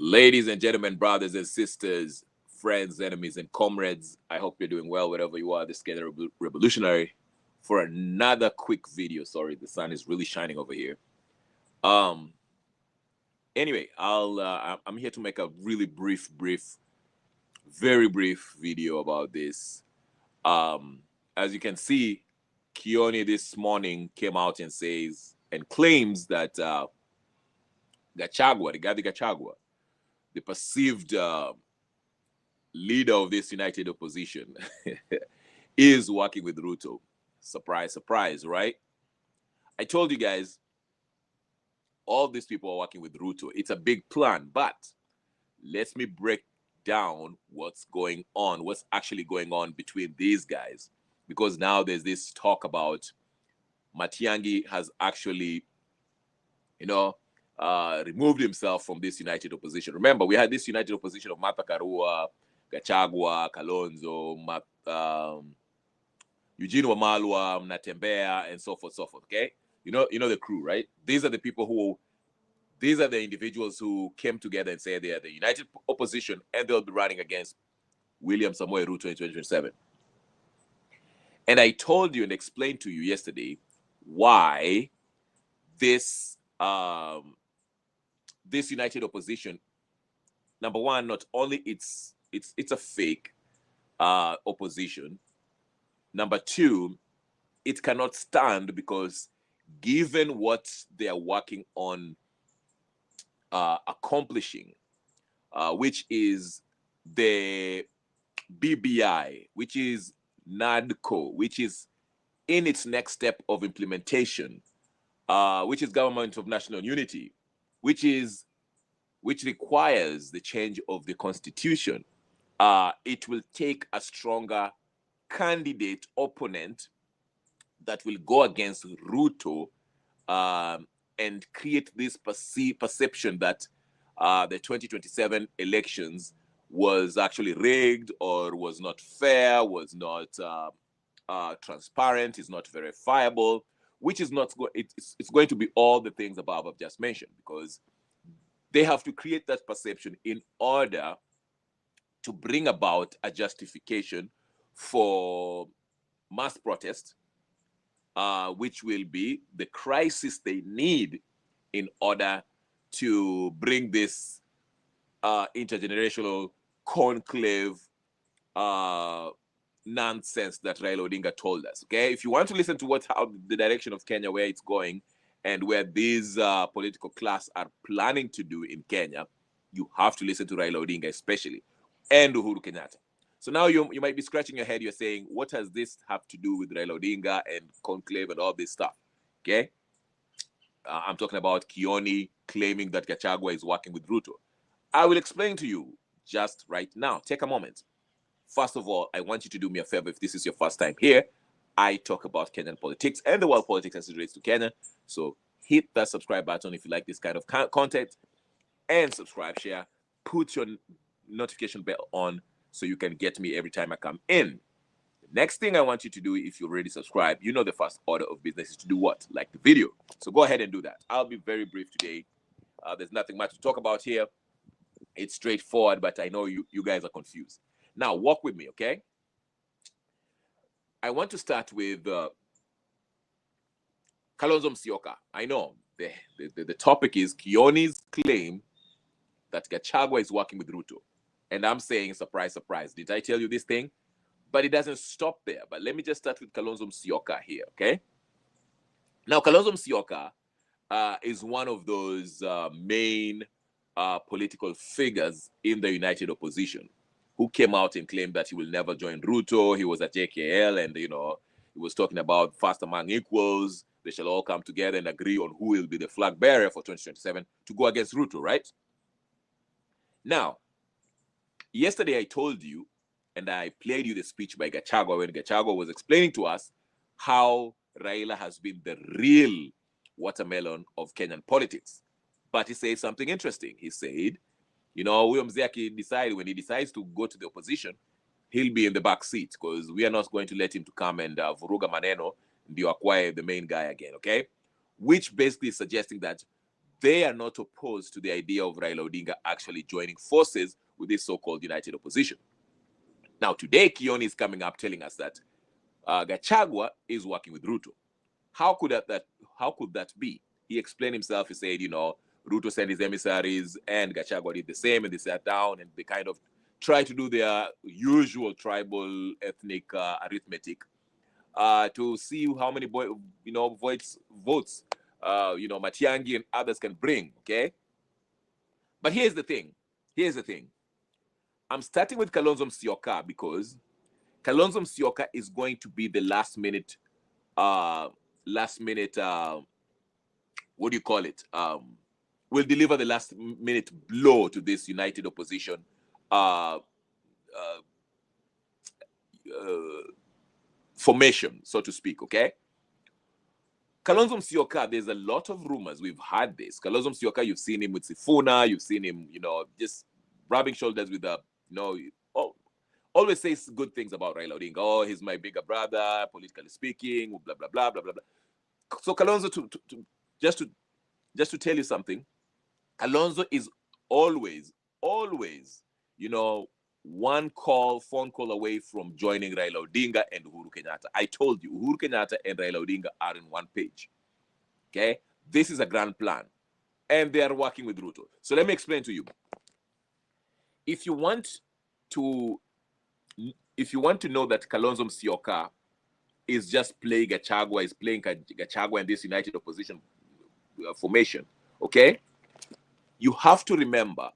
Ladies and gentlemen, brothers and sisters, friends, enemies, and comrades, I hope you're doing well wherever you are. This is Kenya Revolutionary for another quick video. Sorry, the sun is really shining over here. Um. Anyway, I'm here to make a really very brief video about this. As you can see, Kioni this morning came out and says and claims that Gachagua, the Gachagua, the perceived leader of this united opposition, is working with Ruto. Surprise, surprise, right? I told you guys, all these people are working with Ruto. It's a big plan, but let me break down what's going on, what's actually going on between these guys. Because now there's this talk about Matiang'i has actually, removed himself from this united opposition. Remember, we had this united opposition of Martha Karua, Gachagua, Kalonzo, Eugene Wamalwa, Natembea, and so forth, okay? You know the crew, right? These are the people these are the individuals who came together and said they are the united opposition and they'll be running against William Samoei Ruto in 2027. And I told you and explained to you yesterday why this this united opposition, number one, not only it's a fake opposition. Number two, it cannot stand because given what they are working on accomplishing, which is the BBI, which is NADCO, which is in its next step of implementation, which is Government of National Unity, which requires the change of the constitution. It will take a stronger candidate opponent that will go against Ruto and create this perception that the 2027 elections was actually rigged or was not fair, was not transparent, is not verifiable, which is not it's going to be all the things above I've just mentioned, because they have to create that perception in order to bring about a justification for mass protest, which will be the crisis they need in order to bring this intergenerational conclave nonsense that Raila Odinga told us. Okay, if you want to listen to how the direction of Kenya, where it's going, and where these political class are planning to do in Kenya, you have to listen to Raila Odinga especially, and Uhuru Kenyatta. So now you might be scratching your head. You're saying, what does this have to do with Raila Odinga and conclave and all this stuff? Okay, I'm talking about Kioni claiming that Gachagua is working with Ruto. I will explain to you just right now. Take a moment. First of all, I want you to do me a favor. If this is your first time here, I talk about Kenyan politics and the world politics as it relates to Kenya. So hit that subscribe button if you like this kind of content, and subscribe, share, put your notification bell on so you can get me every time I come in. The next thing I want you to do, if you already subscribed, the first order of business is to do what? Like the video. So go ahead and do that. I'll be very brief today. There's nothing much to talk about here. It's straightforward, but I know you guys are confused. Now, walk with me, okay? I want to start with Kalonzo Musyoka. I know the topic is Kioni's claim that Gachagua is working with Ruto. And I'm saying, surprise, surprise. Did I tell you this thing? But it doesn't stop there. But let me just start with Kalonzo Musyoka here, okay? Now, Kalonzo Musyoka is one of those main political figures in the united opposition who came out and claimed that he will never join Ruto. He was at JKL and, he was talking about first among equals. They shall all come together and agree on who will be the flag bearer for 2027 to go against Ruto, right? Now, yesterday I told you, and I played you the speech by Gachagua when Gachagua was explaining to us how Raila has been the real watermelon of Kenyan politics. But he said something interesting. He said, William Mzee when he decides to go to the opposition, he'll be in the back seat because we are not going to let him to come and vuruga maneno and acquire the main guy again, okay? Which basically is suggesting that they are not opposed to the idea of Raila Odinga actually joining forces with this so-called united opposition. Now, today, Kioni is coming up telling us that Gachagua is working with Ruto. How could that be? He explained himself. He said, Ruto sent his emissaries and Gachagua did the same, and they sat down and they kind of tried to do their usual tribal ethnic arithmetic to see how many votes Matiangi and others can bring. Okay, but here's the thing. I'm starting with Kalonzo Musyoka because Kalonzo Musyoka is going to be the last minute what do you call it? Will deliver the last minute blow to this united opposition formation, so to speak. Okay. Kalonzo Musyoka, there's a lot of rumors. We've had this. Kalonzo Musyoka, you've seen him with Sifuna. You've seen him, just rubbing shoulders with always says good things about Raila Odinga. Oh, he's my bigger brother, politically speaking, blah, blah, blah, blah, blah, blah. So Kalonzo, just to tell you something, Kalonzo is always, one phone call away from joining Raila Odinga and Uhuru Kenyatta. I told you, Uhuru Kenyatta and Raila Odinga are in one page. Okay? This is a grand plan. And they are working with Ruto. So let me explain to you. If you want to know that Kalonzo Musyoka is just playing Gachagua, is playing Gachagua in this united opposition formation, okay? You have to remember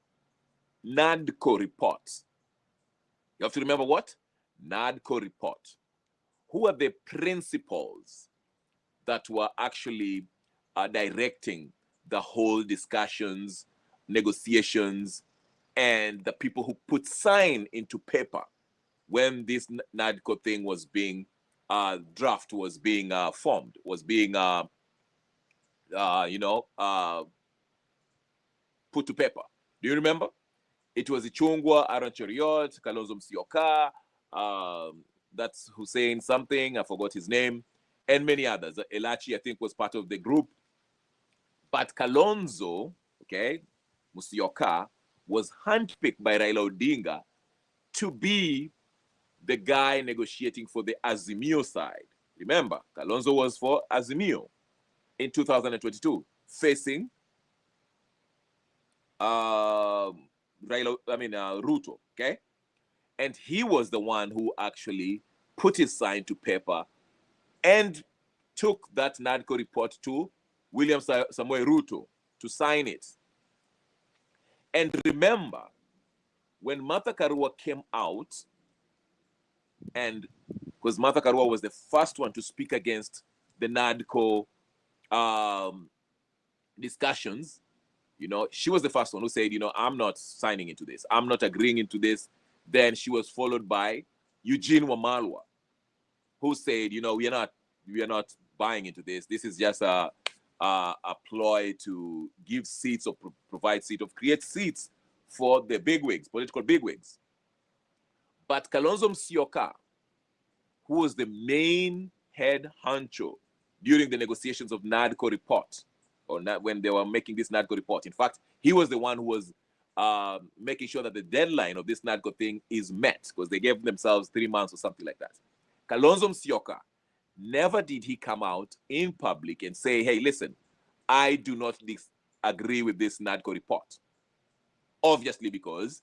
NADCO reports. You have to remember what? NADCO report. Who are the principals that were actually directing the whole discussions, negotiations, and the people who put sign into paper when this NADCO thing was being draft was being formed, was being put to paper? Do you remember? It was Ichungwa, Aaron Cheriot, Kalonzo Musyoka, that's Hussein something, I forgot his name, and many others. Elachi, I think, was part of the group. But Kalonzo, okay, Musyoka, was handpicked by Raila Odinga to be the guy negotiating for the Azimio side. Remember, Kalonzo was for Azimio in 2022, facing Ruto, okay? And he was the one who actually put his sign to paper and took that NADCO report to William Samoei Ruto to sign it. And remember, when Martha Karua came out, and because Martha Karua was the first one to speak against the NADCO discussions, she was the first one who said, I'm not signing into this. I'm not agreeing into this. Then she was followed by Eugene Wamalwa, who said, we are not buying into this. This is just a ploy to give seats or provide seats or create seats for the bigwigs, political bigwigs. But Kalonzo Musyoka, who was the main head honcho during the negotiations of NADCO report, or when they were making this NADCO report. In fact, he was the one who was making sure that the deadline of this NADCO thing is met, because they gave themselves 3 months or something like that. Kalonzo Musyoka, never did he come out in public and say, hey, listen, I do not agree with this NADCO report. Obviously, because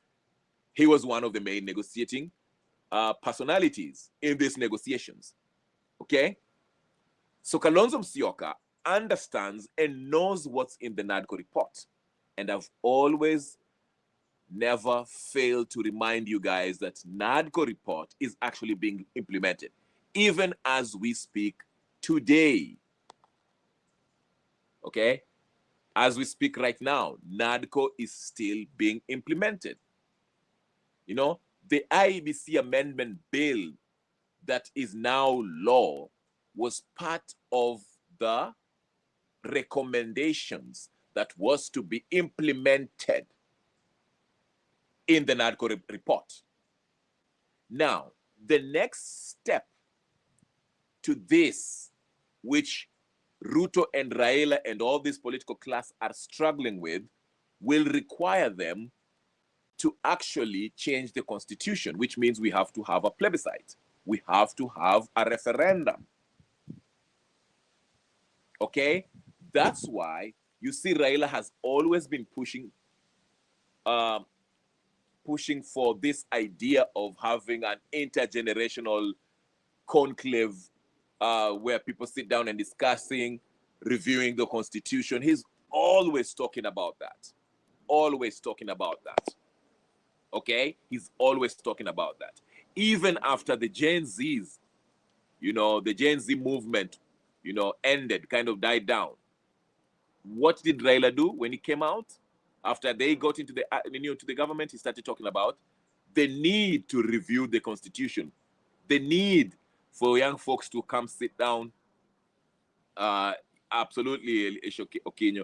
he was one of the main negotiating personalities in these negotiations. Okay? So Kalonzo Musyoka understands and knows what's in the NADCO report. And I've always never failed to remind you guys that NADCO report is actually being implemented, even as we speak today. Okay? As we speak right now, NADCO is still being implemented. The IEBC amendment bill that is now law was part of the recommendations that was to be implemented in the NADCO report. Now, the next step to this, which Ruto and Raila and all this political class are struggling with will require them to actually change the constitution, which means we have to have a plebiscite. We have to have a referendum. Okay? That's why you see Raila has always been pushing for this idea of having an intergenerational conclave where people sit down and discussing, reviewing the constitution. He's always talking about that. Always talking about that. Okay? He's always talking about that. Even after the Gen Zs, the Gen Z movement, ended, kind of died down. What did Raila do when he came out? After they got into the government, he started talking about the need to review the constitution, the need for young folks to come sit down. Absolutely, Okinyo.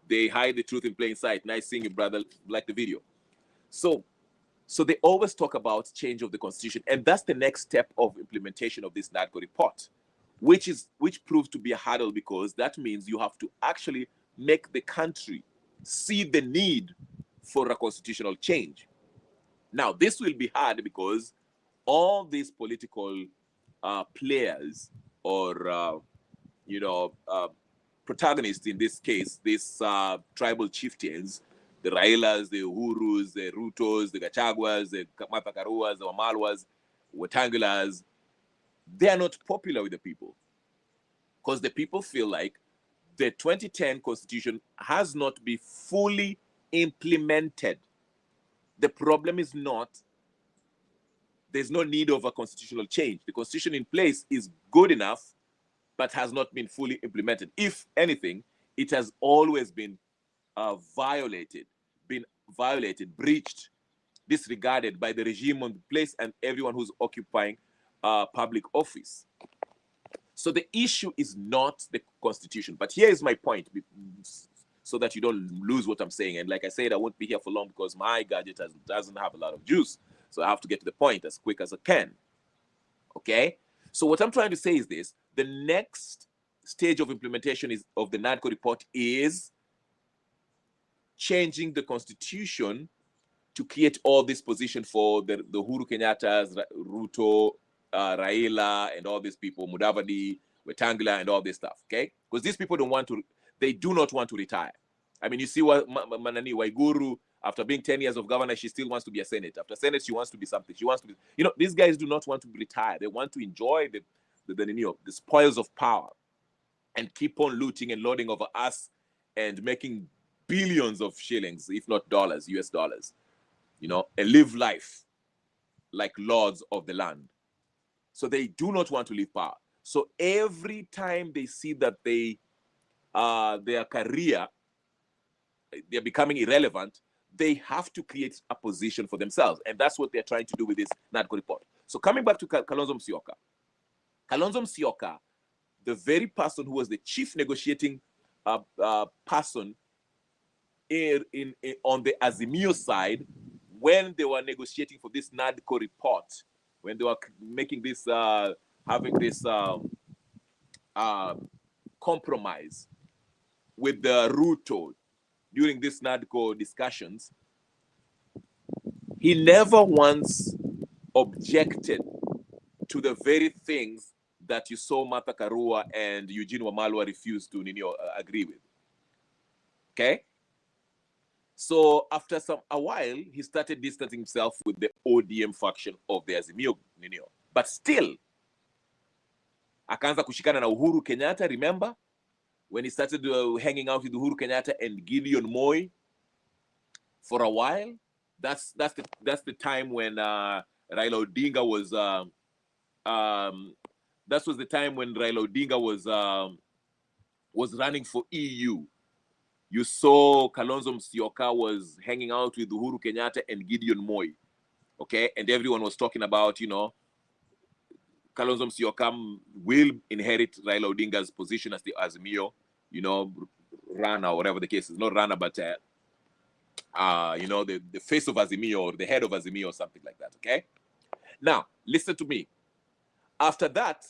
They hide the truth in plain sight. Nice seeing you, brother. Like the video. So they always talk about change of the constitution, and that's the next step of implementation of this NADCO report, which proved to be a hurdle, because that means you have to actually make the country see the need for a constitutional change. Now, this will be hard because all these political players or protagonists in this case, these tribal chieftains, the Railas, the Uhurus, the Rutos, the Gachaguas, the Mapakaruas, the Wamalwas, Watangulas, they are not popular with the people, because the people feel like the 2010 constitution has not been fully implemented. The problem is not, there's no need of a constitutional change. The constitution in place is good enough, but has not been fully implemented. If anything, it has always been violated, breached, disregarded by the regime on the place and everyone who's occupying public office. So the issue is not the constitution. But here is my point, so that you don't lose what I'm saying. And like I said, I won't be here for long because my gadget doesn't have a lot of juice. So I have to get to the point as quick as I can. Okay? So what I'm trying to say is this. The next stage of implementation of the NADCO report is changing the constitution to create all this position for the Uhuru Kenyatta's, Ruto, Raila, and all these people, Mudavadi, Wetangula, and all this stuff, okay? Because these people they do not want to retire. I mean, you see what Manani Waiguru, after being 10 years of governor, she still wants to be a Senate. After Senate, she wants to be something. She wants to be, these guys do not want to retire. They want to enjoy the spoils of power and keep on looting and lording over us and making billions of shillings, if not dollars, US dollars, and live life like lords of the land. So they do not want to leave power. So every time they see that their career, they're becoming irrelevant, they have to create a position for themselves. And that's what they're trying to do with this NADCO report. So coming back to Kalonzo Musyoka, the very person who was the chief negotiating person on the Azimio side, when they were negotiating for this NADCO report, when they were making this, having this compromise with the Ruto during this NADCO discussions, he never once objected to the very things that you saw Martha Karua and Eugene Wamalwa refused to agree with. Okay? So after a while, he started distancing himself with the ODM faction of the Azimio. But still, akaanza kushikana na Uhuru Kenyatta, remember? When he started hanging out with Uhuru Kenyatta and Gideon Moi for a while, that's the time when Raila Odinga was that was the time when Raila Odinga was running for EU. You saw Kalonzo Musyoka was hanging out with Uhuru Kenyatta and Gideon Moi, okay? And everyone was talking about, Kalonzo Musyoka will inherit Raila Odinga's position as the Azimio, Rana, or whatever the case is. Not Rana, but, the face of Azimio or the head of Azimio or something like that, okay? Now, listen to me. After that,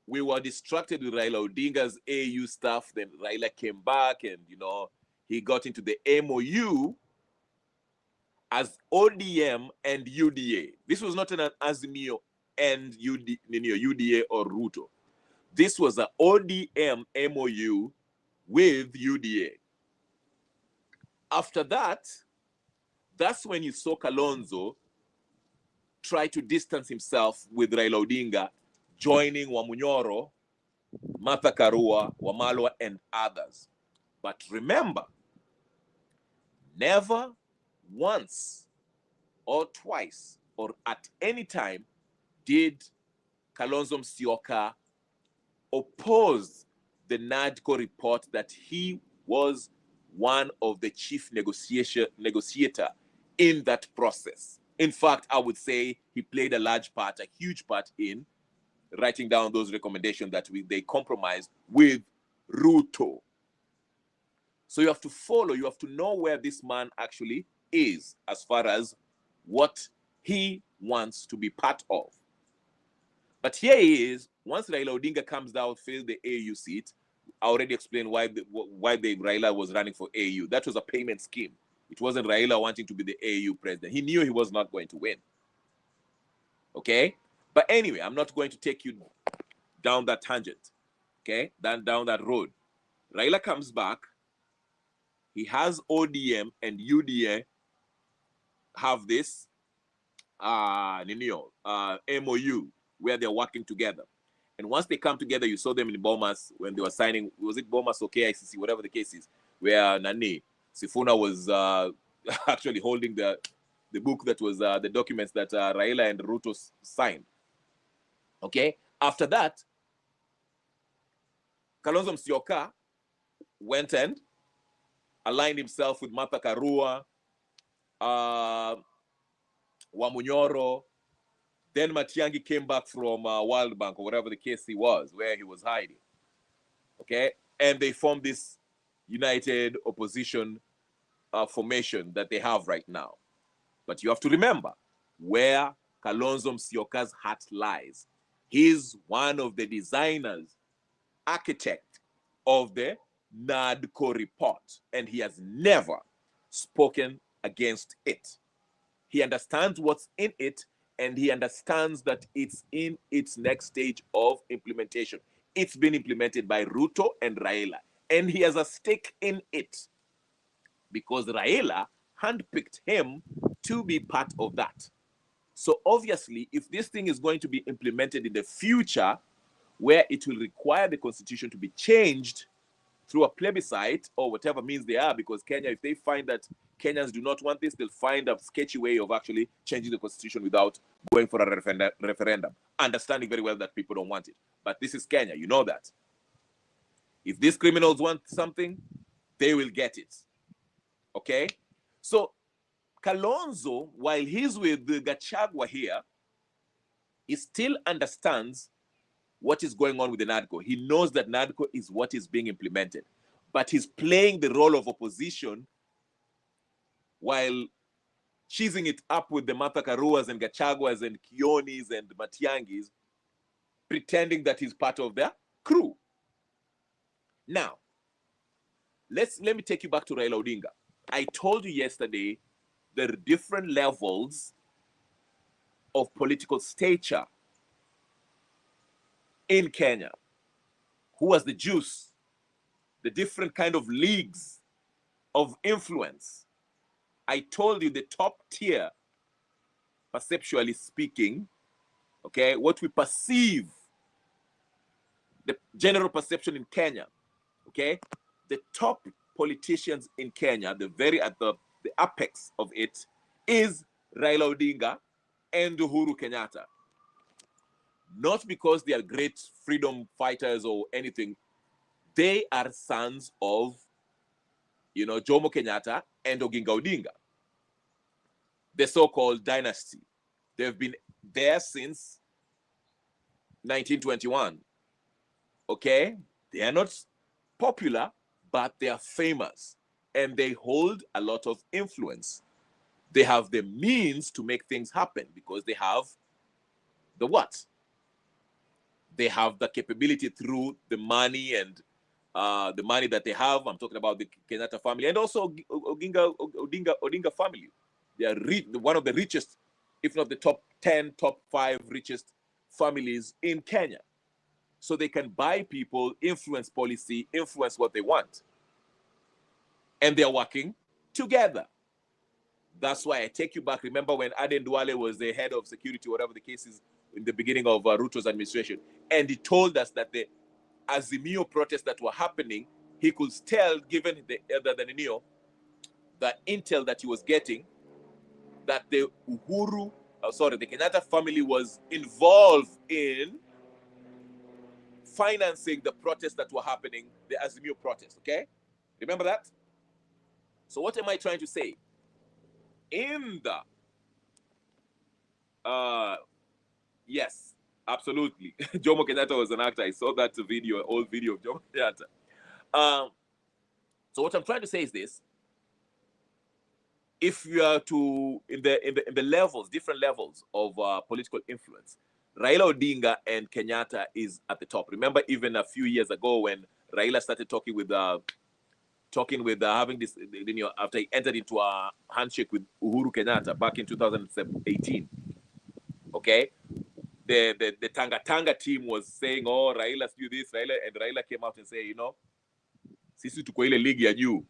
we were distracted with Raila Odinga's AU stuff. Then Raila came back and, he got into the MOU as ODM and UDA. This was not an Azimio and UDA or Ruto. This was an ODM MOU with UDA. After that, that's when you saw Kalonzo try to distance himself with Raila Odinga, joining Wamunyoro, Martha Karua, Wamalwa, and others. But remember, never once or twice or at any time did Kalonzo Musyoka oppose the NADCO report that he was one of the chief negotiator in that process. In fact, I would say he played a large part, a huge part in writing down those recommendations that they compromised with Ruto. So you have to follow, you have to know where this man actually is as far as what he wants to be part of. But here he is, once Raila Odinga comes down, fills the AU seat. I already explained why Raila was running for AU. That was a payment scheme. It wasn't Raila wanting to be the AU president. He knew he was not going to win. Okay? But anyway, I'm not going to take you down that tangent. Okay? Down that road. Raila comes back. He has ODM and UDA have this MOU where they're working together. And once they come together, you saw them in Bomas when they were signing, was it Bomas or KICC, whatever the case is, where Sifuna was actually holding the book that was the documents that Raila and Ruto signed. Okay? After that, Kalonzo Musyoka went and aligned himself with Martha Karua, Wamunyoro. Then Matiang'i came back from World Bank or whatever the case he was, where he was hiding. Okay? And they formed this united opposition formation that they have right now. But you have to remember where Kalonzo Musyoka's heart lies. He's one of the designers, architect of the NADCO report, and he has never spoken against it. He understands what's in it, and he understands that it's in its next stage of implementation. It's been implemented by Ruto and Raila, and he has a stake in it because Raila handpicked him to be part of that. So obviously, if this thing is going to be implemented in the future, where it will require the constitution to be changed through a plebiscite or whatever means they are, because Kenya, if they find that Kenyans do not want this, they'll find a sketchy way of actually changing the constitution without going for a referendum, understanding very well that people don't want it. But this is Kenya, you know that. If these criminals want something, they will get it. Okay? So Kalonzo, while he's with the Gachagua here, he still understands what is going on with the NADCO. He knows that NADCO is what is being implemented, but he's playing the role of opposition while cheesing it up with the Martha Karuas and Gachaguas and Kionis and Matiangis, pretending that he's part of their crew. Now, let me take you back to Raila Odinga. I told you yesterday there are different levels of political stature in Kenya. Who has the juice? The different kind of leagues of influence. I told you the top tier, perceptually speaking, okay, what we perceive, the general perception in Kenya, okay, the top politicians in Kenya, the very at the apex of it, is Raila Odinga and Uhuru Kenyatta. Not because they are great freedom fighters or anything. They are sons of, Jomo Kenyatta and Oginga Odinga. The so-called dynasty. They've been there since 1921. Okay? They are not popular, but they are famous. And they hold a lot of influence. They have the means to make things happen because they have the what? They have the capability through the money and the money that they have. I'm talking about the Kenyatta family and also Odinga family. They are one of the richest, if not the top 10, top 5 richest families in Kenya. So they can buy people, influence policy, influence what they want. And they're working together. That's why I take you back. Remember when Aden Duale was the head of security, whatever the case is, in the beginning of Ruto's administration, and he told us that the Azimio protests that were happening, he could tell, given the intel that he was getting, that the the Kenyatta family was involved in financing the protests that were happening, the Azimio protests, okay? Remember that? So what am I trying to say? In the, yes, absolutely. Jomo Kenyatta was an actor. I saw that video, old video of Jomo Kenyatta. So what I'm trying to say is this: if you are to in the levels, different levels of political influence, Raila Odinga and Kenyatta is at the top. Remember, even a few years ago when Raila started talking with having this, after he entered into a handshake with Uhuru Kenyatta back in 2018. Okay, the Tanga team was saying, "Oh, Raila's do this, and Raila came out and say, sisi tuko ile ligi ya juu,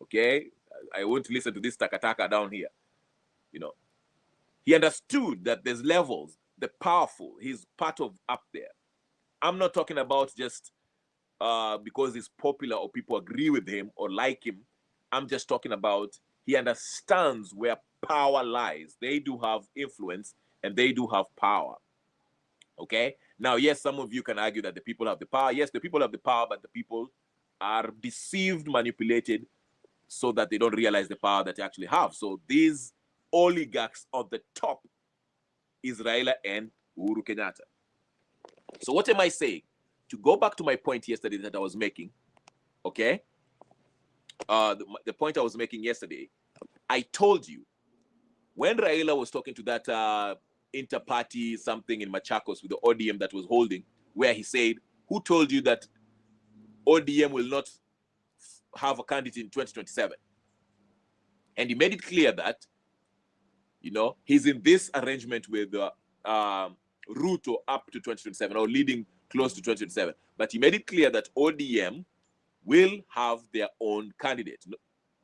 okay? I won't listen to this takataka down here." He understood that there's levels. The powerful, he's part of up there. I'm not talking about just because he's popular or people agree with him or like him. I'm just talking about he understands where power lies. They do have influence and they do have power. Okay? Now, yes, some of you can argue that the people have the power. Yes, the people have the power, but the people are deceived, manipulated, so that they don't realize the power that they actually have. So these oligarchs on the top is Raila and Uhuru Kenyatta. So what am I saying? To go back to my point yesterday that I was making, okay? The point I was making yesterday, I told you, when Raila was talking to that inter-party something in Machakos with the ODM that was holding, where he said, who told you that ODM will not have a candidate in 2027? And he made it clear that, he's in this arrangement with Ruto up to 2027, or leading close to 2027. But he made it clear that ODM will have their own candidate,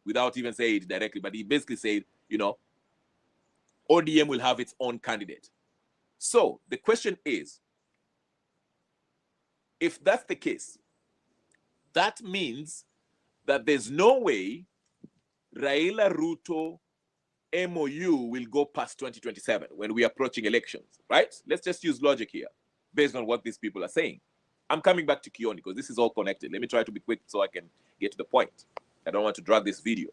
without even saying it directly. But he basically said, ODM will have its own candidate. So the question is, if that's the case, that means that there's no way Raila Ruto MOU will go past 2027 when we're approaching elections, right? Let's just use logic here based on what these people are saying. I'm coming back to Kioni because this is all connected. Let me try to be quick so I can get to the point. I don't want to drag this video.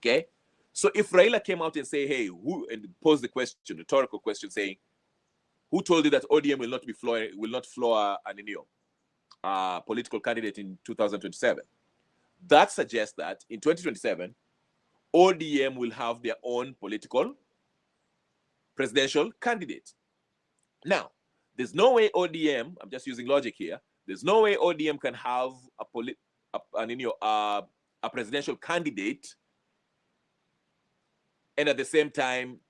Okay? So if Raila came out and say, hey, and pose the question, rhetorical question, saying, who told you that ODM will not floor an political candidate in 2027? That suggests that in 2027, ODM will have their own political presidential candidate. Now, there's no way ODM, I'm just using logic here, there's no way ODM can have a presidential candidate and at the same time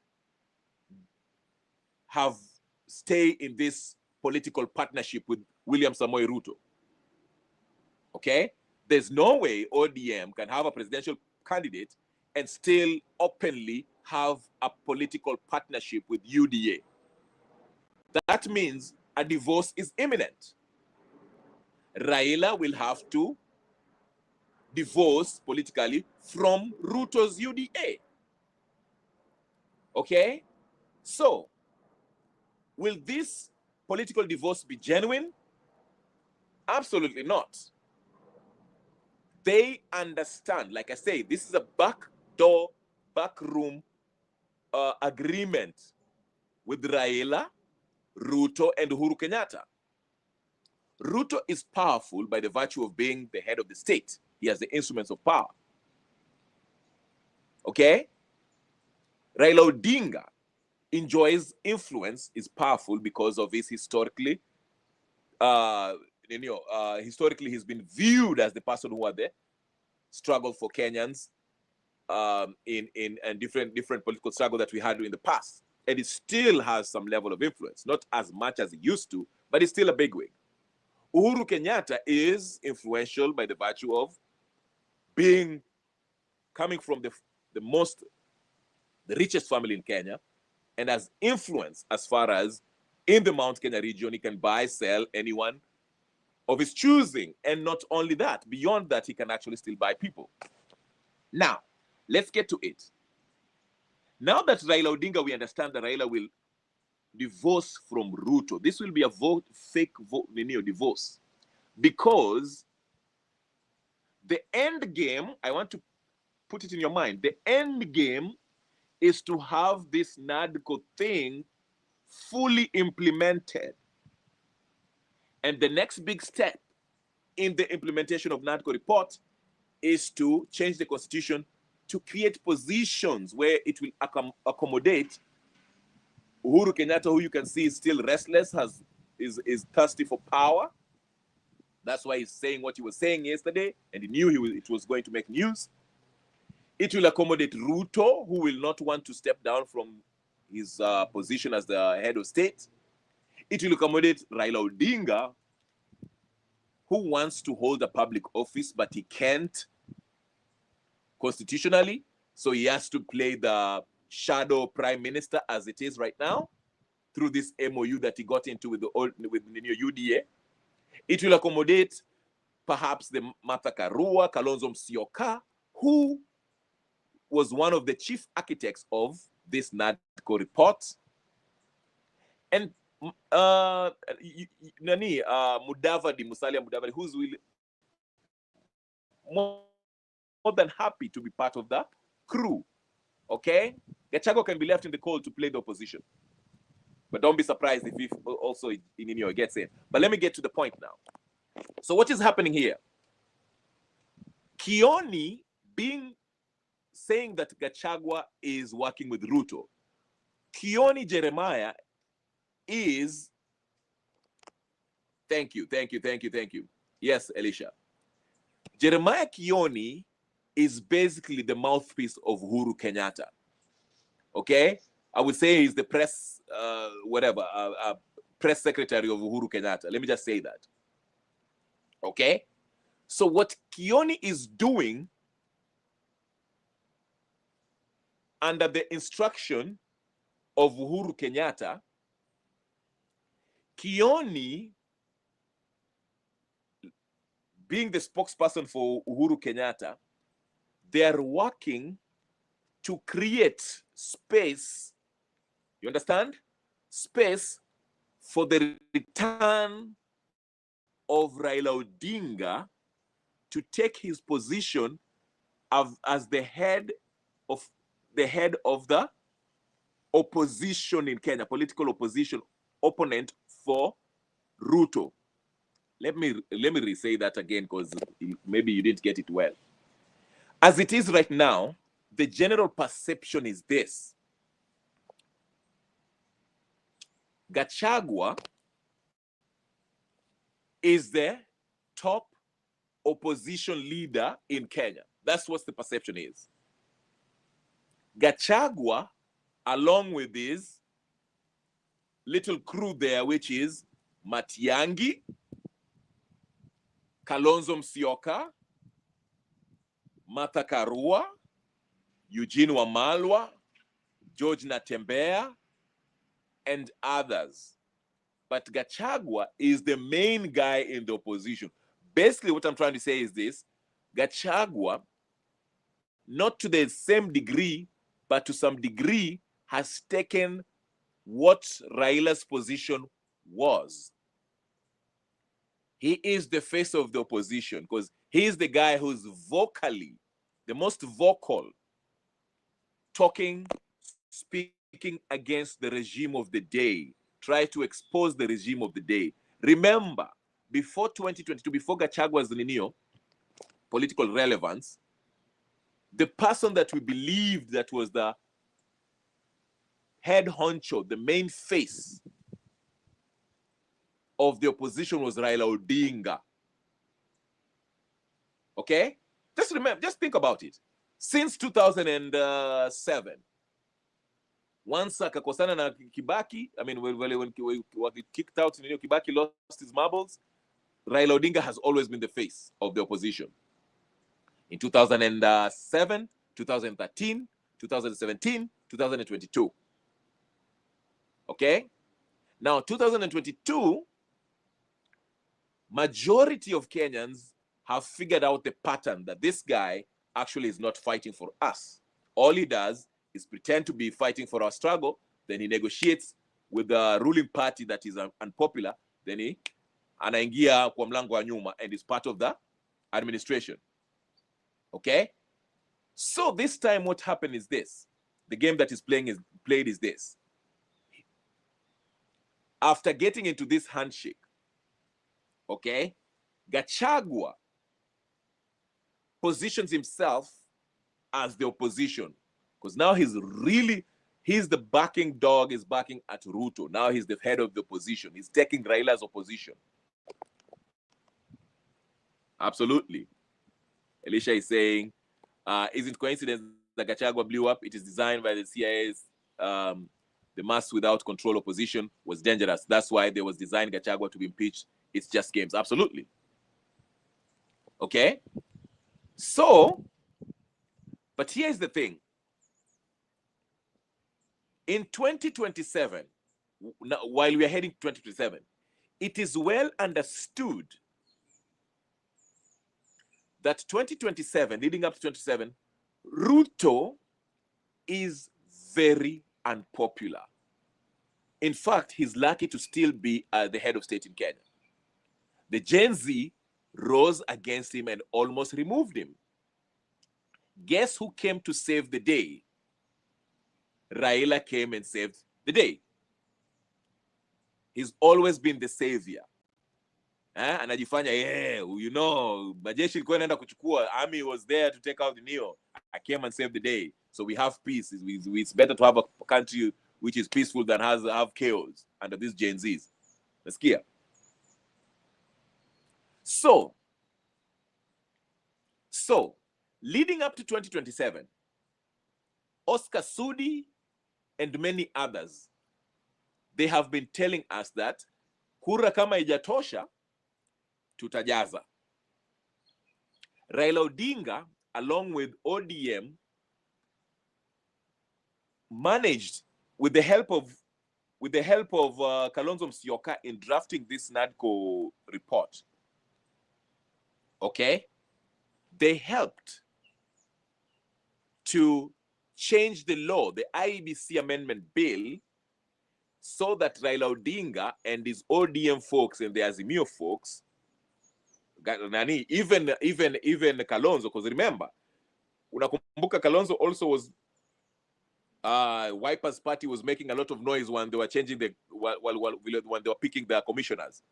stay in this political partnership with William Samoei Ruto. Okay? There's no way ODM can have a presidential candidate and still openly have a political partnership with UDA. That means a divorce is imminent. Raila will have to divorce politically from Ruto's UDA. Okay? So, will this political divorce be genuine? Absolutely not. They understand, like I say, this is a backroom agreement with Raila, Ruto, and Uhuru Kenyatta. Ruto is powerful by the virtue of being the head of the state. He has the instruments of power. Okay? Raila Odinga enjoys influence, is powerful because of his historically historically he's been viewed as the person who had the struggle for Kenyans in different political struggle that we had in the past, and it still has some level of influence, not as much as it used to, but it's still a bigwig. Uhuru Kenyatta is influential by the virtue of coming from the richest family in Kenya, and has influence as far as in the Mount Kenya region, he can buy, sell anyone of his choosing. And not only that, beyond that, he can actually still buy people. Now, let's get to it. Now that Raila Odinga, we understand that Raila will divorce from Ruto. This will be a fake divorce. Because the end game, I want to put it in your mind, the end game is to have this NADCO thing fully implemented. And the next big step in the implementation of NADCO report is to change the constitution to create positions where it will accommodate Uhuru Kenyatta, who you can see is still restless, is thirsty for power. That's why he's saying what he was saying yesterday, and he knew it was going to make news. It will accommodate Ruto, who will not want to step down from his position as the head of state. It will accommodate Raila Odinga, who wants to hold a public office, but he can't constitutionally. So he has to play the shadow prime minister as it is right now through this MOU that he got into with the new UDA. It will accommodate perhaps the Martha Karua, Kalonzo Musyoka, who was one of the chief architects of this NADCO report. And Musalia Mudavadi, who's more than happy to be part of the crew. Okay? Gachagua can be left in the cold to play the opposition. But don't be surprised if he also gets in. But let me get to the point now. So what is happening here? Kioni saying that Gachagua is working with Ruto. Kioni Jeremiah is, thank you. Yes, Elisha. Jeremiah Kioni is basically the mouthpiece of Uhuru Kenyatta. Okay? I would say he's the press, press secretary of Uhuru Kenyatta. Let me just say that. Okay? So what Kioni is doing under the instruction of Uhuru Kenyatta, Kioni, being the spokesperson for Uhuru Kenyatta, they are working to create space, you understand? Space for the return of Raila Odinga to take his position as the head of the opposition in Kenya, political opposition opponent for Ruto. Let me re-say that again, because maybe you didn't get it well. As it is right now, the general perception is this: Gachagua is the top opposition leader in Kenya. That's what the perception is. Gachagua, along with his little crew there, which is Matiang'i, Kalonzo Musyoka, Martha Karua, Eugene Wamalwa, George Natembeya, and others. But Gachagua is the main guy in the opposition. Basically, what I'm trying to say is this: Gachagua, not to the same degree, but to some degree, has taken what Raila's position was. He is the face of the opposition because he is the guy who's vocally, the most vocal, speaking against the regime of the day, try to expose the regime of the day. Remember, before 2022, before Gachagua's political relevance, the person that we believed that was the head honcho, the main face of the opposition was Raila Odinga. Okay? Just remember, just think about it. Since 2007, once akakosana na Kibaki, I mean, when kicked out, Kibaki lost his marbles, Raila Odinga has always been the face of the opposition. In 2007, 2013, 2017, 2022. Okay? Now, 2022, majority of Kenyans have figured out the pattern that this guy actually is not fighting for us. All he does is pretend to be fighting for our struggle, then he negotiates with the ruling party that is unpopular, then he anaingia kwa mlango wa nyuma and is part of the administration. Okay? So this time what happened is this. The game that is played is this. After getting into this handshake, okay, Gachagua positions himself as the opposition, because now he's the backing dog, is backing at Ruto. Now he's the head of the opposition. He's taking Raila's opposition. Absolutely. Elisha is saying, isn't coincidence that Gachagua blew up? It is designed by the CIA's the mass without control opposition was dangerous. That's why they was designed Gachagua to be impeached. It's just games. Absolutely. Okay? So, but here's the thing. In 2027, while we are heading to 2027, it is well understood that 2027, leading up to 2027, Ruto is very unpopular. In fact, he's lucky to still be the head of state in Kenya. The Gen Z rose against him and almost removed him. Guess who came to save the day? Raila came and saved the day. He's always been the savior. Anajifanya, majeshi ilikuwa inaenda kuchukua, army was there to take out the Neo. I came and saved the day. So we have peace. It's better to have a country which is peaceful than have chaos under these Gen Zs. Nasikia. So, leading up to 2027, Oscar Sudi and many others, they have been telling us that kura kama ijatosha, tutajaza. Raila Odinga, along with ODM, managed with the help of Kalonzo Musyoka in drafting this NADCO report. Okay, they helped to change the law, the IEBC amendment bill, so that Raila Odinga and his ODM folks and the Azimio folks, even Kalonzo, because remember, unakumbuka Kalonzo also was Wiper's party was making a lot of noise when they were changing when they were picking the commissioners.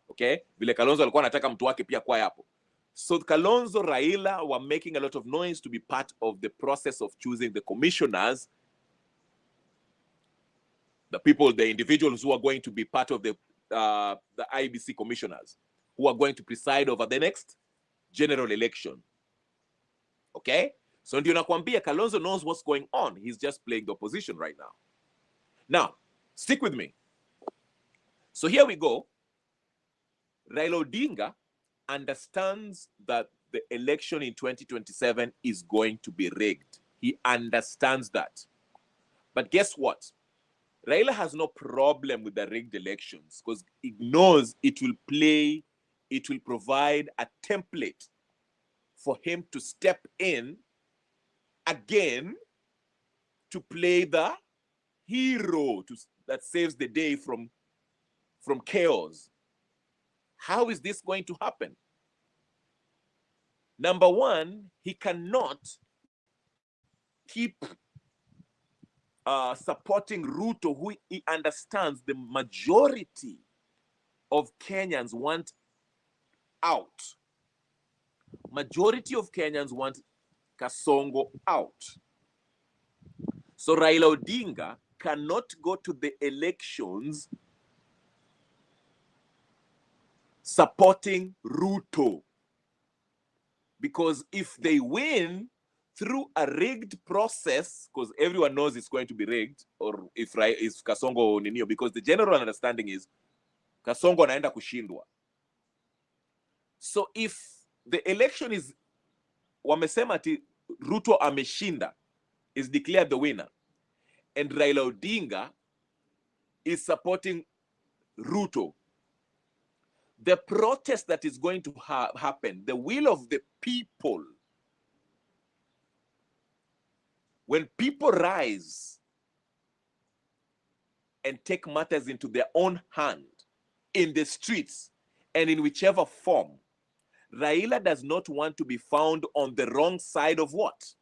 Okay, vile Kalonzo alikuwa anataka mtu wake pia kwa hapo. So Kalonzo, Raila were making a lot of noise to be part of the process of choosing the commissioners, the individuals who are going to be part of the IBC commissioners, who are going to preside over the next general election. Okay? So ndio nakwambia, Kalonzo knows what's going on. He's just playing the opposition right now. Now, stick with me. So here we go. Raila Odinga understands that the election in 2027 is going to be rigged. He understands that. But guess what? Raila has no problem with the rigged elections because he knows it will provide a template for him to step in again to play the hero that saves the day from chaos. How is this going to happen? Number one, he cannot keep supporting Ruto, who he understands the majority of Kenyans want out. Majority of Kenyans want Kasongo out. So Raila Odinga cannot go to the elections supporting Ruto. Because if they win through a rigged process, because everyone knows it's going to be rigged, or if Kasongo Ninio, because the general understanding is Kasongo anaenda kushindwa. So if the election is wamesema ati Ruto ameshinda, is declared the winner, and Raila Odinga is supporting Ruto, the protest that is going to happen, the will of the people, when people rise and take matters into their own hand in the streets and in whichever form, Raila does not want to be found on the wrong side of what?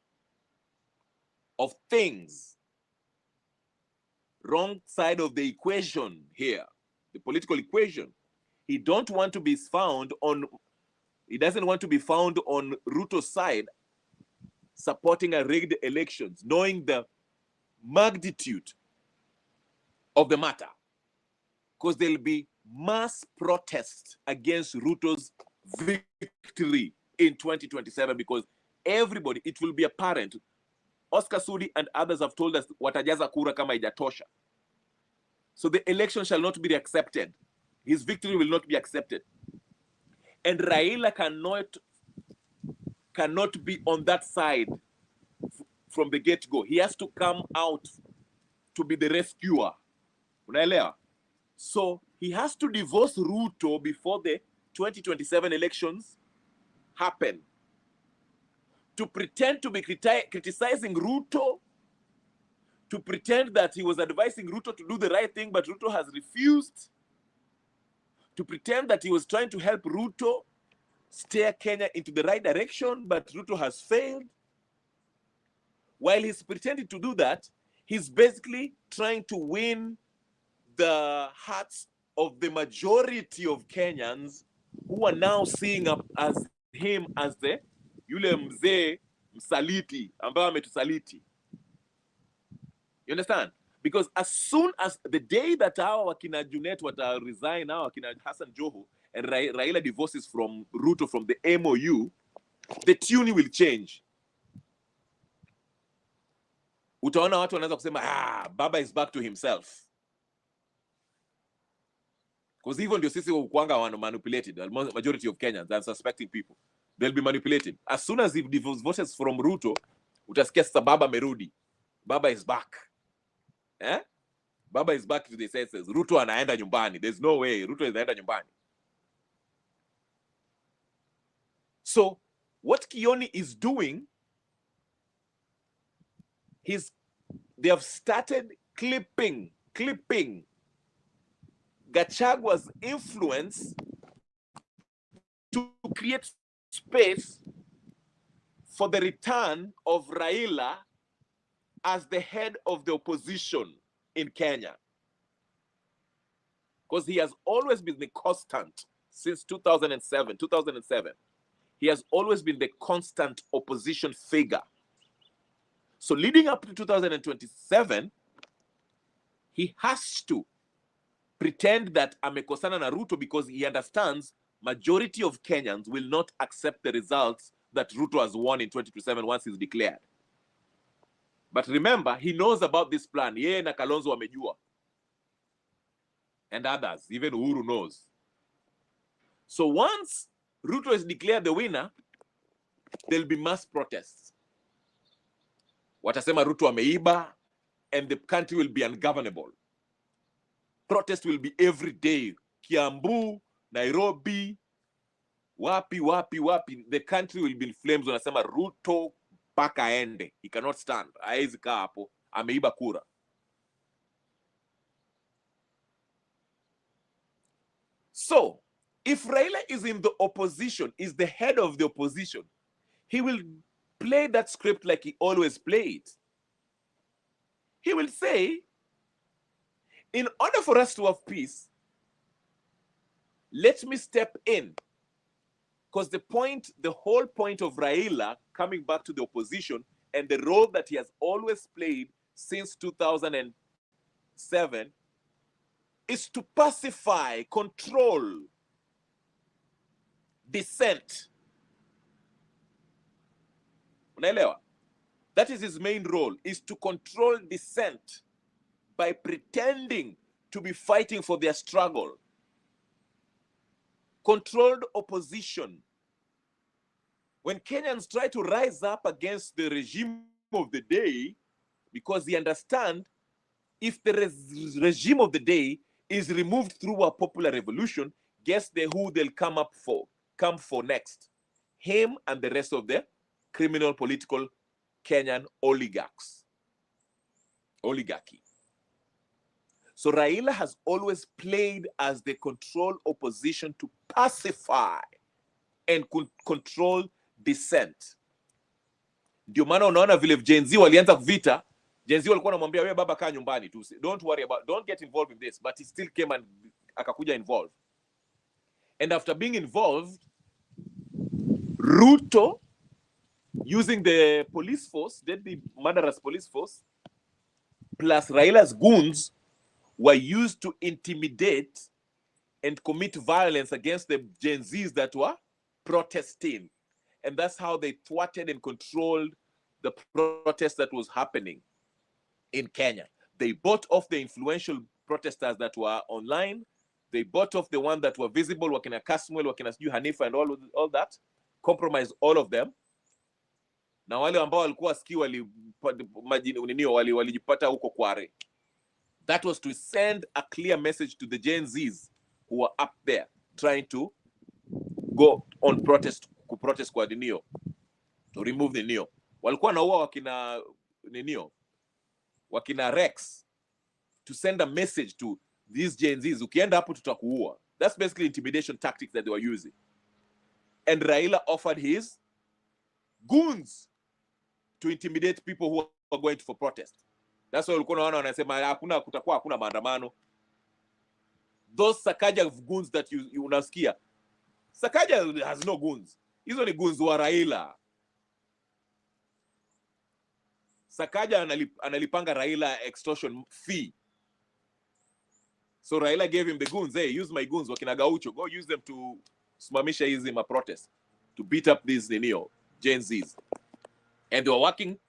Of things. Wrong side of the equation here, the political equation. He doesn't want to be found on Ruto's side supporting a rigged elections, knowing the magnitude of the matter. Because there'll be mass protest against Ruto's victory in 2027, because everybody, it will be apparent. Oscar Sudi and others have told us watajaza kura kama ijatosha. So the election shall not be accepted. His victory will not be accepted. And Raila cannot be on that side from the get-go. He has to come out to be the rescuer. Unaelewa? So he has to divorce Ruto before the 2027 elections happen. To pretend to be criticizing Ruto, to pretend that he was advising Ruto to do the right thing, but Ruto has refused, to pretend that he was trying to help Ruto steer Kenya into the right direction, but Ruto has failed. While he's pretending to do that, he's basically trying to win the hearts of the majority of Kenyans who are now seeing up as him as the yule mzee msaliti ambaye ametusaliti. You understand? Because as soon as the day that our wakina Junet wata resign, our wakina Hassan Joho, and Raila divorces from Ruto from the MOU, the tune will change. Utaona watu wanaanza kusema, Baba is back to himself. Because even ndio sisi ukuanga wana manipulated, the majority of Kenyans and suspecting people, they'll be manipulated. As soon as he divorces from Ruto, utasikia sasa Baba merudi. Baba is back. Eh? Baba is back to the senses. Ruto anaenda nyumbani. There's no way Ruto is anaenda nyumbani. So what Kioni is doing, they have started clipping Gachagua's influence to create space for the return of Raila as the head of the opposition in Kenya. Because he has always been the constant since 2007. He has always been the constant opposition figure. So leading up to 2027, he has to pretend that amekosana na Ruto, because he understands majority of Kenyans will not accept the results that Ruto has won in 2027 once he's declared. But remember, he knows about this plan. Yeye na Kalonzo wamejua. And others, even Uhuru knows. So once Ruto is declared the winner, there'll be mass protests. Watasema Ruto ameiba, and the country will be ungovernable. Protest will be every day. Kiambu, Nairobi, wapi. The country will be in flames. Wanasema Ruto paka ende. He cannot stand. Haezi kaa hapo. Ameiba kura. So, if Raila is in the opposition, is the head of the opposition, he will play that script like he always played. He will say, in order for us to have peace, let me step in. Because the whole point of Raila coming back to the opposition and the role that he has always played since 2007 is to pacify, control dissent. Unaelewa? That is his main role, is to control dissent by pretending to be fighting for their struggle. Controlled opposition. When Kenyans try to rise up against the regime of the day, because they understand if the regime of the day is removed through a popular revolution, guess who they'll come for next? Him and the rest of the criminal political Kenyan oligarchy. So Raila has always played as the control opposition to pacify and control dissent. Ndio maana unaona vile Gen Z walianza vita, Gen Z walikuwa wanamwambia wewe baba kaa nyumbani tu, don't get involved in this, but he still came and akakuja involved. And after being involved, Ruto, using the police force, deadly murderous police force, plus Raila's goons, were used to intimidate and commit violence against the Gen Zs that were protesting. And that's how they thwarted and controlled the protest that was happening in Kenya. They bought off the influential protesters that were online. They bought off the ones that were visible, wakina Kasmuel, wakina Siju Hanifa and all that, compromised all of them. Na wale ambao walikuwa ski walijipata huko Kware. That was to send a clear message to the Gen Zs who were up there trying to go on protest kwa Ninio, to remove the Nio. Walikuwa na uwa wakina Ninio, wakina Rex, to send a message to these Gen Zs, ukienda hapo tutakuua. That's basically intimidation tactics that they were using. And Raila offered his goons to intimidate people who are going for protest. That's why ulikuwa unaona wanasema kutakuwa hakuna maandamano. Those Sakaja goons that you unasikia, Sakaja has no goons. Hizo ni goons wa Raila. Sakaja analipanga Raila extortion fee. So Raila gave him the goons. Hey, use my goons, wakina Gaucho. Go use them to simamisha hizi ma protest, to beat up these Gen Zs. And they were working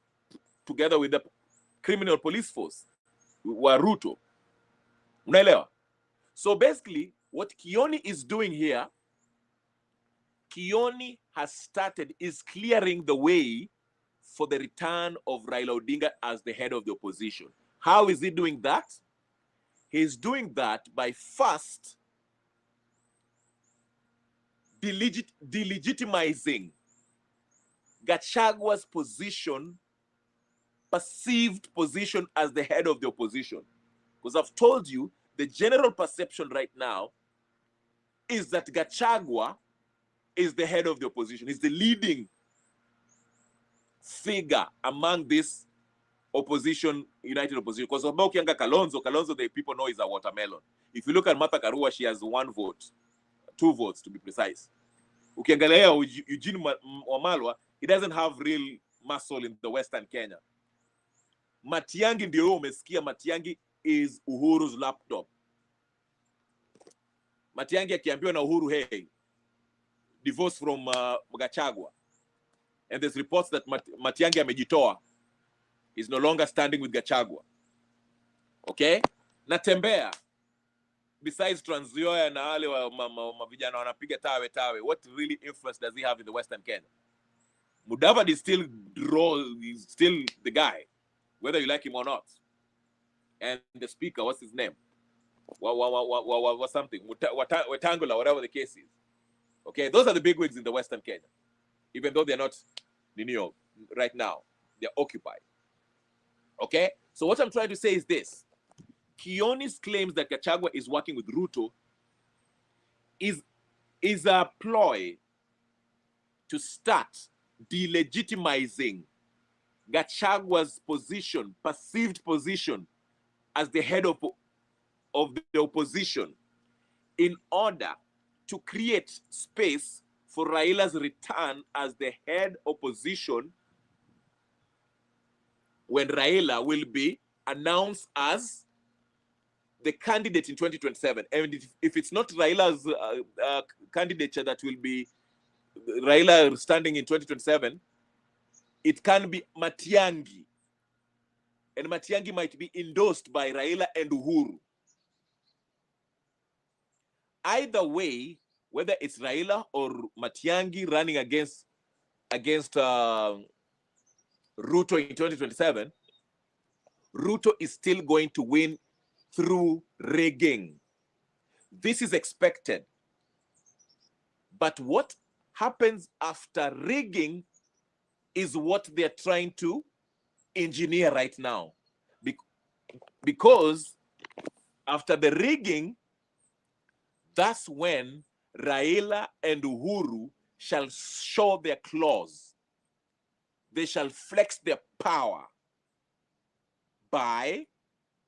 together with the criminal police force, wa Ruto. Unaelewa? So basically, what Kioni is doing here, Kioni is clearing the way for the return of Raila Odinga as the head of the opposition. How is he doing that? He's doing that by first delegitimizing Gachagua's perceived position as the head of the opposition. Because I've told you, the general perception right now is that Gachagua is the head of the opposition. He's the leading figure among this opposition, united opposition. Because ukianga Kalonzo, the people know is a watermelon. If you look at Martha Karua, she has 1 vote, 2 votes to be precise. Ukiangalia Eugene Wamalwa, he doesn't have real muscle in the Western Kenya. Matiangi ndio umesikia, Matiangi is Uhuru's laptop. Matiangi akiambiwa na Uhuru, hey, divorce from Gachagua. And there's reports that Matiangi amejitoa. He's no longer standing with Gachagua. Okay? Natembea. Besides Trans Nzoia na wale vijana wanapiga tawe, what really influence does he have in the Western Kenya? Mudavadi is still the guy, whether you like him or not. And the speaker, what's his name? What something? Wetangula, whatever the case is. Okay, those are the big wigs in the Western Kenya. Even though they're not right now, they're occupied. Okay, so what I'm trying to say is this. Kioni's claims that Gachagua is working with Ruto is a ploy to start delegitimizing Gachagua's perceived position as the head of the opposition, in order to create space for Raila's return as the head opposition when Raila will be announced as the candidate in 2027. And if it's not Raila's candidature that will be Raila standing in 2027, it can be Matiang'i. And Matiang'i might be endorsed by Raila and Uhuru. Either way, whether it's Raila or Matiang'i running against Ruto in 2027, Ruto is still going to win through rigging. This is expected. But what happens after rigging is what they're trying to engineer right now. Because after the rigging, that's when Raila and Uhuru shall show their claws. They shall flex their power by,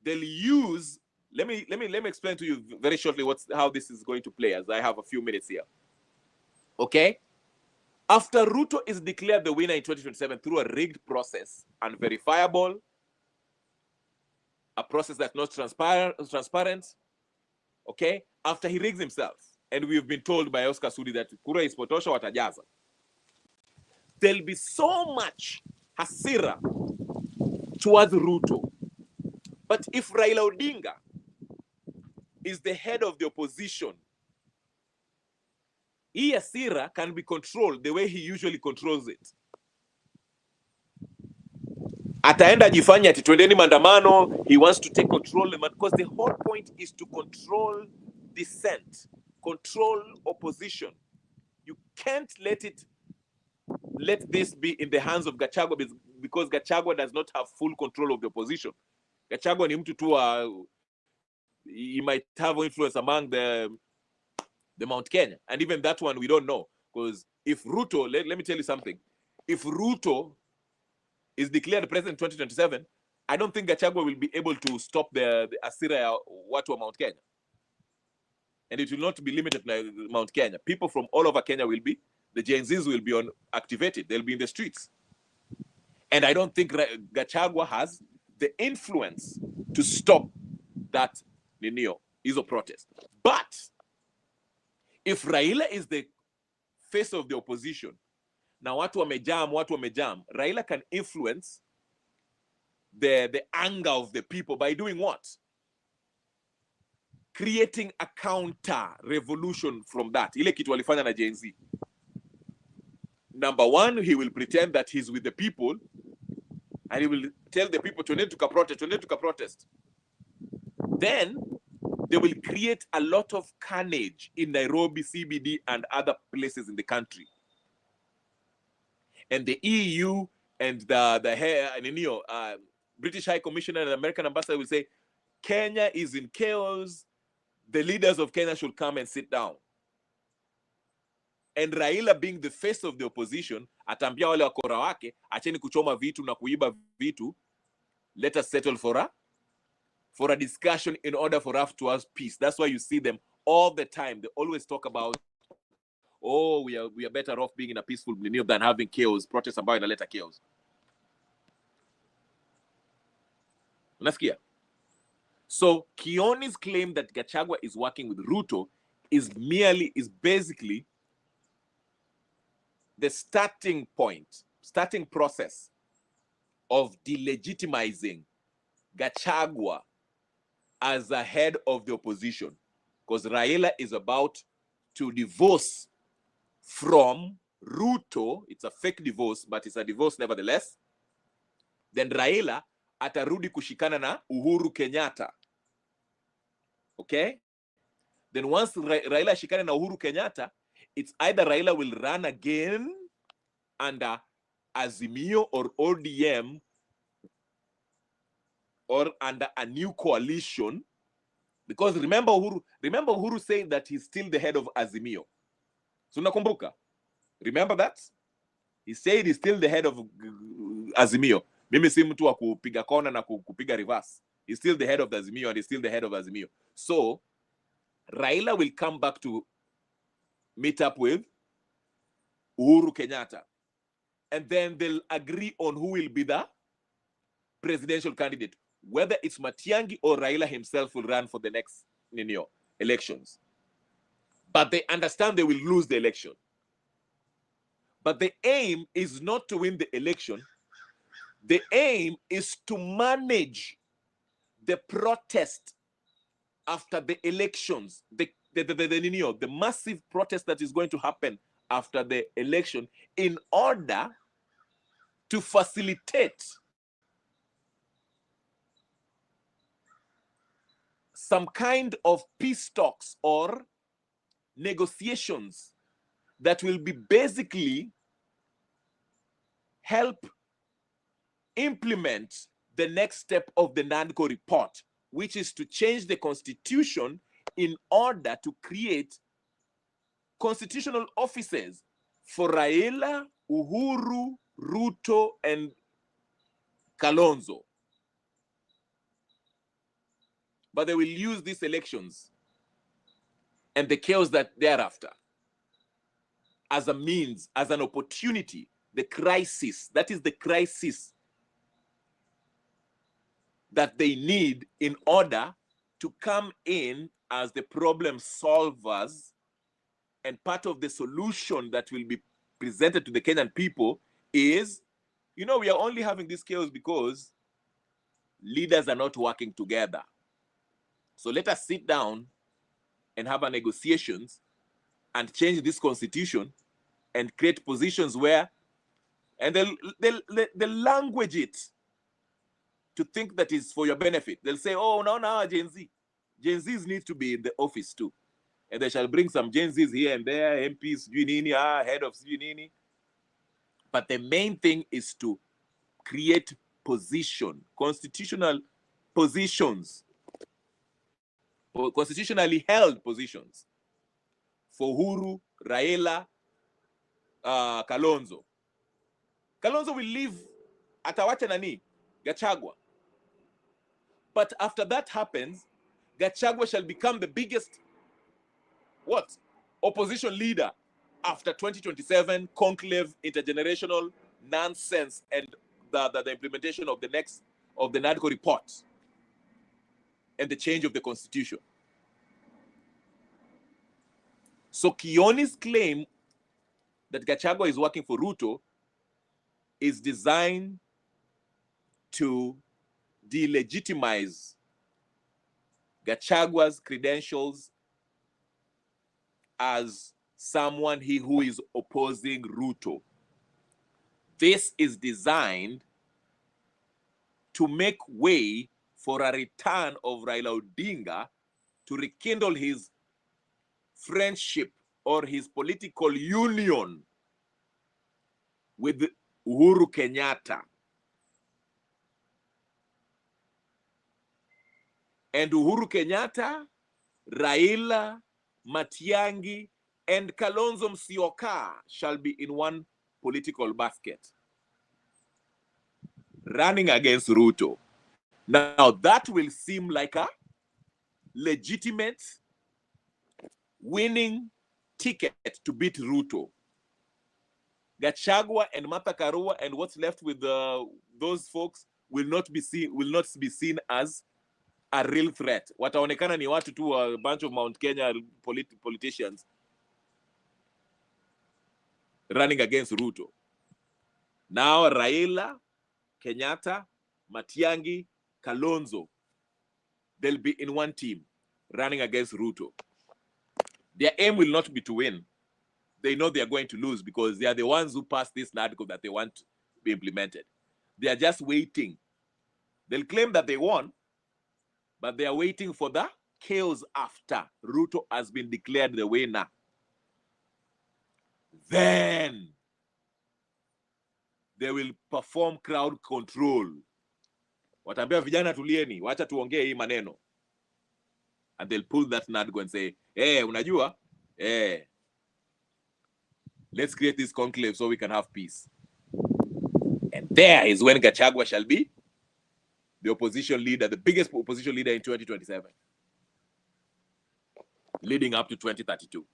they'll use, let me explain to you very shortly how this is going to play, as I have a few minutes here. Okay? After Ruto is declared the winner in 2027 through a rigged process, unverifiable, a process that's not transparent, okay? After he rigs himself, and we've been told by Oscar Sudi that kura ispotosha watajaza, there'll be so much hasira towards Ruto. But if Raila Odinga is the head of the opposition, hii hasira can be controlled the way he usually controls it. Ataenda jifanya ati twendeni maandamano, he wants to take control, because the whole point is to control dissent, control opposition. You can't let this be in the hands of Gachagua, because Gachagua does not have full control of the opposition. Gachagua ni mtu tu, he might have influence among the Mount Kenya, and even that one we don't know, because if Ruto, let me tell you something, if Ruto is declared president in 2027, I don't think Gachagua will be able to stop the Asira watu wa Mount Kenya. And it will not be limited to Mount Kenya. People from all over Kenya will be, the Gen Zs will be activated. They'll be in the streets. And I don't think Gachagua has the influence to stop that Izo protest. But if Raila is the face of the opposition, now watu wamejam, Raila can influence the anger of the people by doing what? Creating a counter revolution from that. Ile kitu walifanya na Gen Z. Number one, he will pretend that he's with the people, and he will tell the people to protest. Then they will create a lot of carnage in Nairobi, CBD, and other places in the country. And the EU and the British High Commissioner and American Ambassador will say, Kenya is in chaos. The leaders of Kenya should come and sit down. And Raila, being the face of the opposition, atambia wale wakora wake, acheni kuchoma vitu na kuiba vitu. Let us settle for a discussion in order for us to have peace. That's why you see them all the time. They always talk about, oh, we are better off being in a peaceful millennium than having chaos, protests ambayo inaleta chaos. Unasikia? So Kioni's claim that Gachagua is working with Ruto is basically the starting process of delegitimizing Gachagua as a head of the opposition, because Raila is about to divorce from Ruto. It's a fake divorce, but it's a divorce nevertheless. Then Raila atarudi kushikana na Uhuru Kenyatta. Okay? Then once Raila shikana na Uhuru Kenyatta, it's either Raila will run again under Azimio or ODM, or under a new coalition, because remember Uhuru saying that he's still the head of Azimio. So nakumbuka, remember that? He said he's still the head of Azimio. Mimi si mtu wa kupiga kona na kupiga reverse. He's still the head of the Azimio, and he's still the head of Azimio. So Raila will come back to meet up with Uhuru Kenyatta, and then they'll agree on who will be the presidential candidate, whether it's Matiang'i or Raila himself will run for the next elections. But they understand they will lose the election. But the aim is not to win the election. The aim is to manage the protest after the elections, the massive protest that is going to happen after the election, in order to facilitate some kind of peace talks or negotiations that will be basically help implement the next step of the NADCO report, which is to change the constitution in order to create constitutional offices for Raila, Uhuru, Ruto, and Kalonzo. But they will use these elections and the chaos that thereafter as a means, as an opportunity, the crisis, that is the crisis that they need in order to come in as the problem solvers, and part of the solution that will be presented to the Kenyan people is, you know, we are only having this chaos because leaders are not working together. So let us sit down and have a negotiations and change this constitution and create positions where, and they'll language it to think that is for your benefit. They'll say, oh, no, Gen Z. Gen Zs need to be in the office too. And they shall bring some Gen Zs here and there, MPs, head of Junini. But the main thing is to create position, constitutional positions, constitutionally held positions for Uhuru, Raila, Kalonzo. Kalonzo will leave atawacha nani? Gachagua. But after that happens, Gachagua shall become the biggest opposition leader after 2027 conclave, intergenerational nonsense, and the implementation of the NADCO report and the change of the constitution. So Kioni's claim that Gachagua is working for Ruto is designed to delegitimize Gachagua's credentials as someone who is opposing Ruto. This is designed to make way for a return of Raila Odinga to rekindle his friendship or his political union with Uhuru Kenyatta. And Uhuru Kenyatta, Raila, Matiang'i, and Kalonzo Musyoka shall be in one political basket, running against Ruto. Now, that will seem like a legitimate winning ticket to beat Ruto. Gachagua and Martha Karua and what's left with those folks will not be seen as a real threat. Wataonekana ni watu tu, a bunch of Mount Kenya politicians running against Ruto. Now Raila, Kenyatta, Matiang'i, Kalonzo, they'll be in one team running against Ruto. Their aim will not be to win. They know they are going to lose because they are the ones who passed this article that they want to be implemented. They are just waiting. They'll claim that they won, but they are waiting for the chaos after Ruto has been declared the winner. Then they will perform crowd control. Watambia vijana tulieni, wacha tuongee hii maneno. And they'll pull that NADCO and say, unajua, let's create this conclave so we can have peace. And there is when Gachagua shall be the opposition leader, the biggest opposition leader in 2027, leading up to 2032.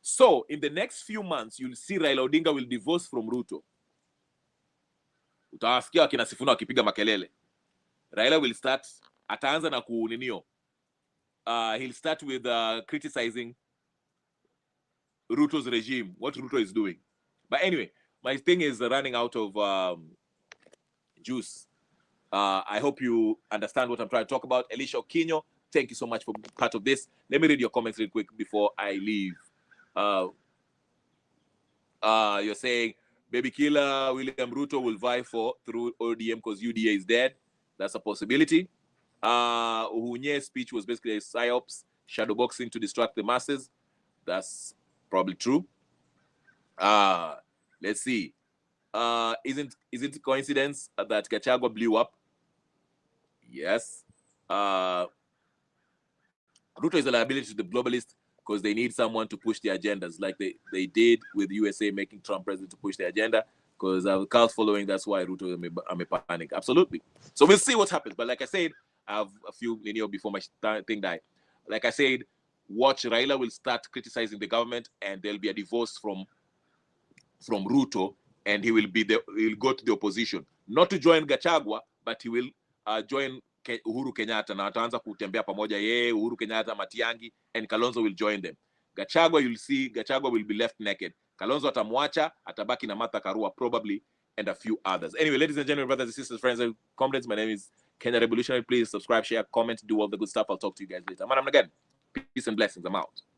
So, in the next few months, you'll see Raila Odinga will divorce from Ruto. Utawasikia wakina Sifuna wakipiga makelele. Raila will start, ataanza na kuninio. He'll start with criticizing Ruto's regime, what Ruto is doing. But anyway, my thing is running out of juice. I hope you understand what I'm trying to talk about. Elisha Okinyo, thank you so much for being part of this. Let me read your comments real quick before I leave. You're saying baby killer William Ruto will vie for through ODM because UDA is dead. That's a possibility. Uhunye's speech was basically a psyops, shadowboxing to distract the masses. That's probably true. Let's see. Isn't it coincidence that Gachagua blew up? Yes. Ruto is a liability to the globalists because they need someone to push their agendas, like they did with USA making Trump president to push their agenda. Because I cult following, that's why Ruto I'm a panic. Absolutely. So we'll see what happens. But like I said, I have a few before my thing died. Like I said, watch Raila will start criticizing the government, and there'll be a divorce from Ruto, and he'll go to the opposition, not to join Gachagua, but he will join Uhuru Kenyatta, na wataanza kutembea pamoja yeye, Uhuru Kenyatta, Matiang'i, and Kalonzo will join them. Gachagua, you'll see Gachagua will be left naked. Kalonzo atamwacha, atabaki na Martha Karua probably, and a few others. Anyway, ladies and gentlemen, brothers and sisters, friends and comrades, my name is Kenya Revolutionary. Please subscribe, share, comment, do all the good stuff. I'll talk to you guys later. Man, I'm again. Peace and blessings. I'm out.